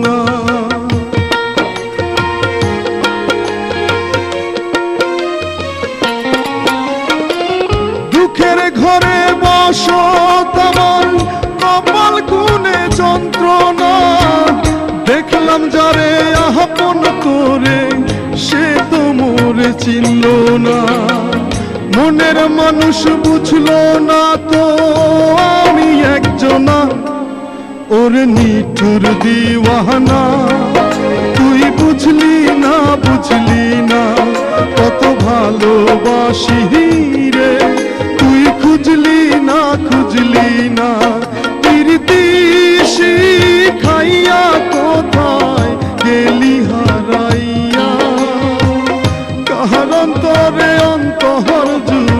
না। দুঃখের ঘরে বসত আমার কপাল গুনে যন্ত্রণা, দেখলাম যারে আপন করে সে তো মোরে চিনল না। মনের মানুষ বুঝলো না তো আমি একজনা, ওর নিঠুর দিওয়ানা। তুই বুঝলি না কত ভালোবাসি রে, তুই খুঁজলি না প্রীতি শিখাইয়া কোথায় গেলি হারাইয়া। কাহার অন্তরে অন্তর জুড়ে